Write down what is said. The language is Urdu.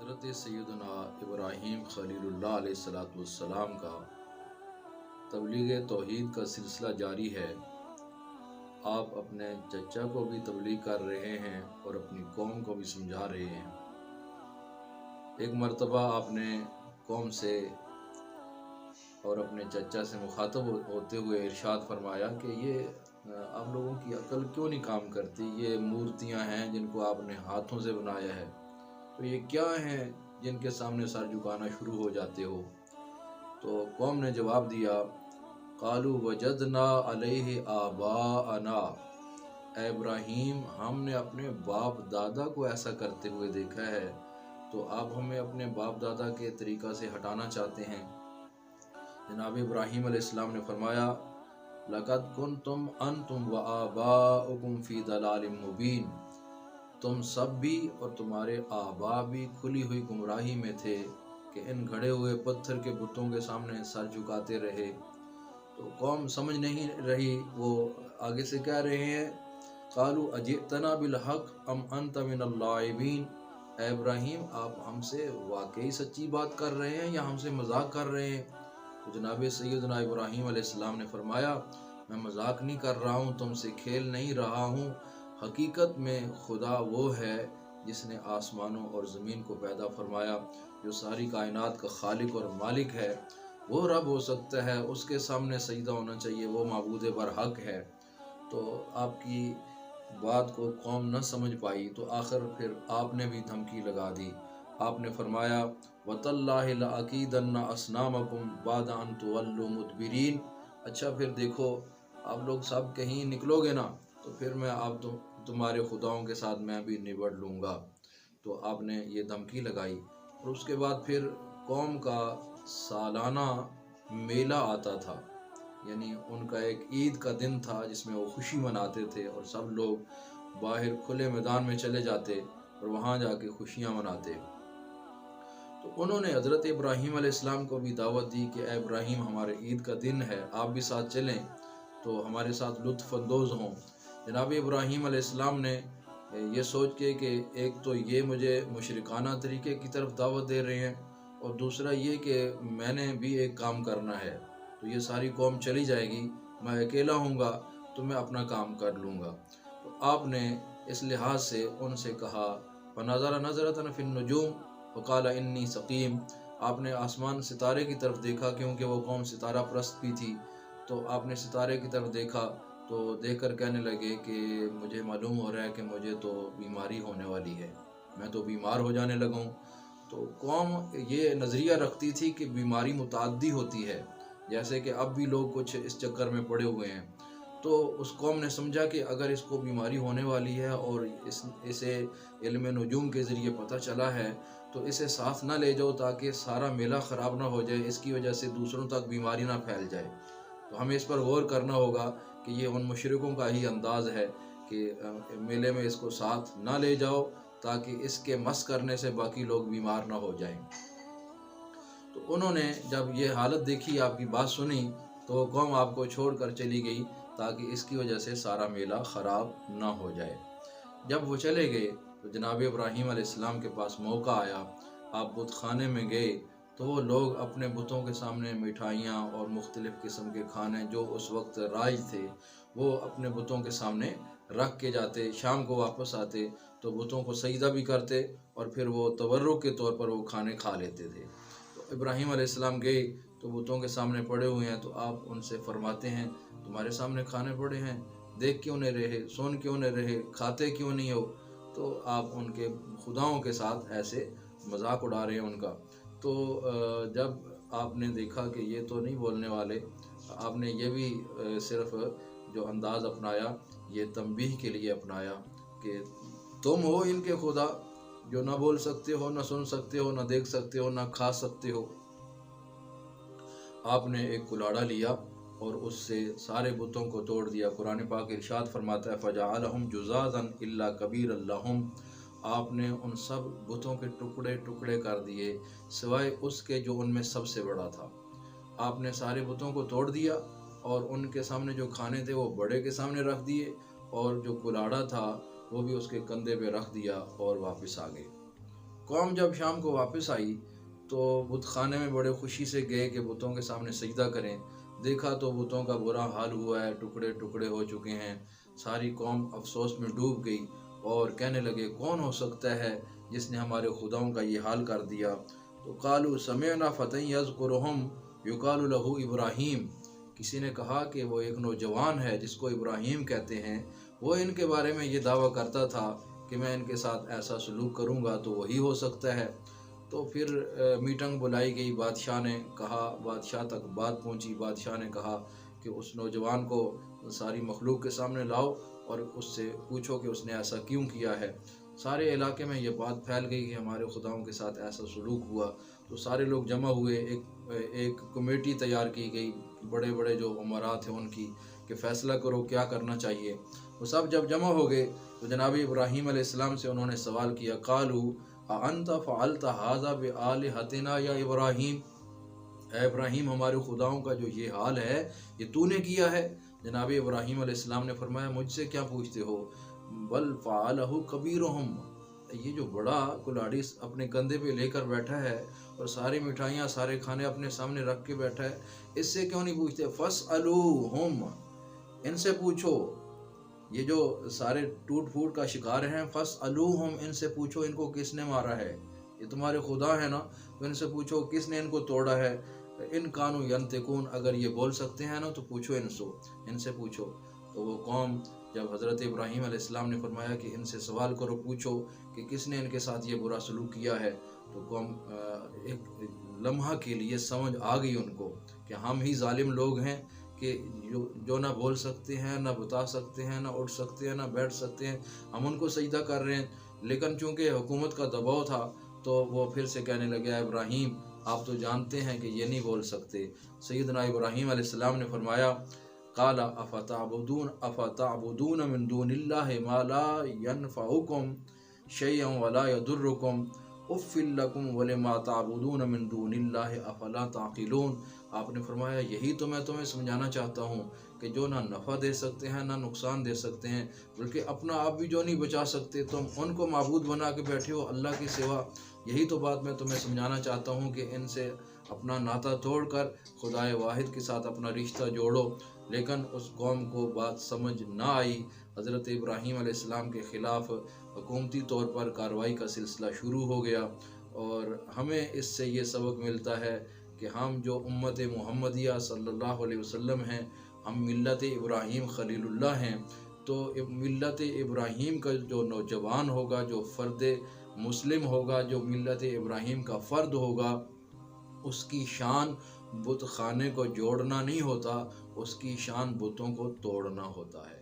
حضرت سیدنا ابراہیم خلیل اللہ السلام کا تبلیغ توحید کا سلسلہ جاری ہے۔ آپ اپنے چچا کو بھی تبلیغ کر رہے ہیں اور اپنی قوم کو بھی سمجھا رہے ہیں۔ ایک مرتبہ آپ نے قوم سے اور اپنے چچا سے مخاطب ہوتے ہوئے ارشاد فرمایا کہ یہ آپ لوگوں کی عقل کیوں نہیں کام کرتی؟ یہ مورتیاں ہیں جن کو آپ نے ہاتھوں سے بنایا ہے، تو یہ کیا ہیں جن کے سامنے سر جھکانا شروع ہو جاتے ہو؟ تو قوم نے جواب دیا، قالوا وجدنا علیہ آباءنا، اے ابراہیم ہم نے اپنے باپ دادا کو ایسا کرتے ہوئے دیکھا ہے، تو آپ ہمیں اپنے باپ دادا کے طریقہ سے ہٹانا چاہتے ہیں؟ جناب ابراہیم علیہ السلام نے فرمایا، لَقَدْ كُنْتُمْ أَنْتُمْ وَآبَاؤُكُمْ فِي ضَلَالٍ مُبِينٍ، تم سب بھی اور تمہارے آبا بھی کھلی ہوئی گمراہی میں تھے کہ ان گھڑے ہوئے پتھر کے بتوں کے سامنے سر جھکاتے رہے۔ تو قوم سمجھ نہیں رہی، وہ آگے سے کہہ رہے ہیں، قالوا اجئتنا بالحق ام انت من اللاعبین، اے ابراہیم آپ ہم سے واقعی سچی بات کر رہے ہیں یا ہم سے مذاق کر رہے ہیں؟ تو جناب سیدنا ابراہیم علیہ السلام نے فرمایا، میں مذاق نہیں کر رہا ہوں، تم سے کھیل نہیں رہا ہوں، حقیقت میں خدا وہ ہے جس نے آسمانوں اور زمین کو پیدا فرمایا، جو ساری کائنات کا خالق اور مالک ہے، وہ رب ہو سکتا ہے، اس کے سامنے سجدہ ہونا چاہیے، وہ معبود برحق ہے۔ تو آپ کی بات کو قوم نہ سمجھ پائی، تو آخر پھر آپ نے بھی دھمکی لگا دی۔ آپ نے فرمایا، وَتَاللَّهِ لَأَكِيدَنَّ أَصْنَامَكُمْ بَعْدَ أَن تُوَلُّوا مُدْبِرِينَ، اچھا پھر دیکھو آپ لوگ سب کہیں نکلو گے نا، تو پھر میں آپ تمہارے خداؤں کے ساتھ میں بھی نبڑ لوں گا۔ تو آپ نے یہ دھمکی لگائی، اور اس کے بعد پھر قوم کا سالانہ میلہ آتا تھا، یعنی ان کا ایک عید کا دن تھا جس میں وہ خوشی مناتے تھے، اور سب لوگ باہر کھلے میدان میں چلے جاتے اور وہاں جا کے خوشیاں مناتے۔ تو انہوں نے حضرت ابراہیم علیہ السلام کو بھی دعوت دی کہ اے ابراہیم ہمارے عید کا دن ہے، آپ بھی ساتھ چلیں تو ہمارے ساتھ لطف اندوز ہوں۔ جناب ابراہیم علیہ السلام نے یہ سوچ کے کہ ایک تو یہ مجھے مشرکانہ طریقے کی طرف دعوت دے رہے ہیں، اور دوسرا یہ کہ میں نے بھی ایک کام کرنا ہے، تو یہ ساری قوم چلی جائے گی، میں اکیلا ہوں گا تو میں اپنا کام کر لوں گا۔ تو آپ نے اس لحاظ سے ان سے کہا، فَنَظَرَ نَظْرَةً فِي النُّجُومِ وَقَالَ إِنِّي سَقِيمٌ، آپ نے آسمان ستارے کی طرف دیکھا، کیونکہ وہ قوم ستارہ پرست بھی تھی، تو آپ نے ستارے کی طرف دیکھا تو دیکھ کر کہنے لگے کہ مجھے معلوم ہو رہا ہے کہ مجھے تو بیماری ہونے والی ہے، میں تو بیمار ہو جانے لگا ہوں۔ تو قوم یہ نظریہ رکھتی تھی کہ بیماری متعدی ہوتی ہے، جیسے کہ اب بھی لوگ کچھ اس چکر میں پڑے ہوئے ہیں۔ تو اس قوم نے سمجھا کہ اگر اس کو بیماری ہونے والی ہے اور اسے علم نجوم کے ذریعے پتہ چلا ہے، تو اسے ساتھ نہ لے جاؤ تاکہ سارا میلہ خراب نہ ہو جائے، اس کی وجہ سے دوسروں تک بیماری نہ پھیل جائے۔ تو ہمیں اس پر غور کرنا ہوگا کہ یہ ان مشرکوں کا ہی انداز ہے کہ میلے میں اس کو ساتھ نہ لے جاؤ تاکہ اس کے مس کرنے سے باقی لوگ بیمار نہ ہو جائیں۔ تو انہوں نے جب یہ حالت دیکھی، آپ کی بات سنی، تو قوم آپ کو چھوڑ کر چلی گئی تاکہ اس کی وجہ سے سارا میلہ خراب نہ ہو جائے۔ جب وہ چلے گئے تو جناب ابراہیم علیہ السلام کے پاس موقع آیا، آپ بت خانے میں گئے تو وہ لوگ اپنے بتوں کے سامنے مٹھائیاں اور مختلف قسم کے کھانے جو اس وقت رائج تھے وہ اپنے بتوں کے سامنے رکھ کے جاتے، شام کو واپس آتے تو بتوں کو سجدہ بھی کرتے اور پھر وہ تبرک کے طور پر وہ کھانے کھا لیتے تھے۔ تو ابراہیم علیہ السلام گئے تو بتوں کے سامنے پڑے ہوئے ہیں، تو آپ ان سے فرماتے ہیں، تمہارے سامنے کھانے پڑے ہیں، دیکھ کیوں نہیں رہے، سن کیوں نہیں رہے، کھاتے کیوں نہیں ہو؟ تو آپ ان کے خداؤں کے ساتھ ایسے مذاق اڑا رہے ہیں ان کا۔ تو جب آپ نے دیکھا کہ یہ تو نہیں بولنے والے، آپ نے یہ بھی صرف جو انداز اپنایا یہ تنبیہ کے لیے اپنایا کہ تم ہو ان کے خدا جو نہ بول سکتے ہو، نہ سن سکتے ہو، نہ دیکھ سکتے ہو، نہ کھا سکتے ہو۔ آپ نے ایک کلاڑا لیا اور اس سے سارے بتوں کو توڑ دیا۔ قرآن پاک ارشاد فرماتا ہے، فَجَعَلَهُمْ جُذَاذًا إِلَّا كَبِيرًا لَهُمْ، آپ نے ان سب بتوں کے ٹکڑے ٹکڑے کر دیے سوائے اس کے جو ان میں سب سے بڑا تھا۔ آپ نے سارے بتوں کو توڑ دیا اور ان کے سامنے جو کھانے تھے وہ بڑے کے سامنے رکھ دیے، اور جو کلاڑا تھا وہ بھی اس کے کندھے پہ رکھ دیا اور واپس آ گئے۔ قوم جب شام کو واپس آئی تو بت خانے میں بڑے خوشی سے گئے کہ بتوں کے سامنے سجدہ کریں۔ دیکھا تو بتوں کا برا حال ہوا ہے، ٹکڑے ٹکڑے ہو چکے ہیں۔ ساری قوم افسوس میں ڈوب گئی اور کہنے لگے کون ہو سکتا ہے جس نے ہمارے خداؤں کا یہ حال کر دیا؟ تو قالوا سمعنا فتى یذکرہم یقال لہ ابراہیم، کسی نے کہا کہ وہ ایک نوجوان ہے جس کو ابراہیم کہتے ہیں، وہ ان کے بارے میں یہ دعویٰ کرتا تھا کہ میں ان کے ساتھ ایسا سلوک کروں گا تو وہی ہو سکتا ہے۔ تو پھر میٹنگ بلائی گئی، بادشاہ نے کہا، بادشاہ تک بات پہنچی، بادشاہ نے کہا کہ اس نوجوان کو ساری مخلوق کے سامنے لاؤ اور اس سے پوچھو کہ اس نے ایسا کیوں کیا ہے۔ سارے علاقے میں یہ بات پھیل گئی کہ ہمارے خداؤں کے ساتھ ایسا سلوک ہوا۔ تو سارے لوگ جمع ہوئے، ایک کمیٹی تیار کی گئی، بڑے بڑے جو امراء تھے ان کی، کہ فیصلہ کرو کیا کرنا چاہیے۔ وہ سب جب جمع ہو گئے تو جناب ابراہیم علیہ السلام سے انہوں نے سوال کیا، قالوا اانت فعلت هذا بآلهتنا یا ابراہیم، اے ابراہیم ہمارے خداؤں کا جو یہ حال ہے یہ تو نے کیا ہے؟ جناب ابراہیم علیہ السلام نے فرمایا مجھ سے کیا پوچھتے ہو، بل فعلہ کبیرہم، یہ جو بڑا کلاڑی اپنے کندھے پہ لے کر بیٹھا ہے اور ساری مٹھائیاں سارے کھانے اپنے سامنے رکھ کے بیٹھا ہے، اس سے کیوں نہیں پوچھتے؟ فاسألوہم، ان سے پوچھو، یہ جو سارے ٹوٹ پھوٹ کا شکار ہیں، فاسألوہم، ان سے پوچھو ان کو کس نے مارا ہے، یہ تمہارے خدا ہے نا، تو ان سے پوچھو کس نے ان کو توڑا ہے، ان کانو ینطقون، اگر یہ بول سکتے ہیں نا تو پوچھو ان سے پوچھو۔ تو وہ قوم جب حضرت ابراہیم علیہ السلام نے فرمایا کہ ان سے سوال کرو، پوچھو کہ کس نے ان کے ساتھ یہ برا سلوک کیا ہے، تو قوم ایک لمحہ کے لیے سمجھ آ گئی ان کو کہ ہم ہی ظالم لوگ ہیں کہ جو نہ بول سکتے ہیں، نہ بتا سکتے ہیں، نہ اٹھ سکتے ہیں، نہ بیٹھ سکتے ہیں، ہم ان کو سجدہ کر رہے ہیں۔ لیکن چونکہ حکومت کا دباؤ تھا تو وہ پھر سے کہنے لگے ابراہیم آپ تو جانتے ہیں کہ یہ نہیں بول سکتے۔ سیدنا ابراہیم علیہ السلام نے فرمایا قال افتعبدون من دون اللہ ما لا ينفعکم شیئا ولا یضرکم اف لکم ولما تعبدون من دون اللہ افلا تعقلون۔ آپ نے فرمایا یہی تو میں تمہیں سمجھانا چاہتا ہوں کہ جو نہ نفع دے سکتے ہیں نہ نقصان دے سکتے ہیں، بلکہ اپنا آپ بھی جو نہیں بچا سکتے، تم ان کو معبود بنا کے بیٹھے ہو اللہ کے سوا۔ یہی تو بات میں تمہیں سمجھانا چاہتا ہوں کہ ان سے اپنا ناطہ توڑ کر خدائے واحد کے ساتھ اپنا رشتہ جوڑو۔ لیکن اس قوم کو بات سمجھ نہ آئی، حضرت ابراہیم علیہ السلام کے خلاف حکومتی طور پر کارروائی کا سلسلہ شروع ہو گیا۔ اور ہمیں اس سے یہ سبق ملتا ہے کہ ہم جو امت محمدیہ صلی اللہ علیہ وسلم ہیں، ہم ملت ابراہیم خلیل اللہ ہیں، تو ملت ابراہیم کا جو نوجوان ہوگا، جو فرد مسلم ہوگا، جو ملت ابراہیم کا فرد ہوگا، اس کی شان بت خانے کو جوڑنا نہیں ہوتا، اس کی شان بتوں کو توڑنا ہوتا ہے۔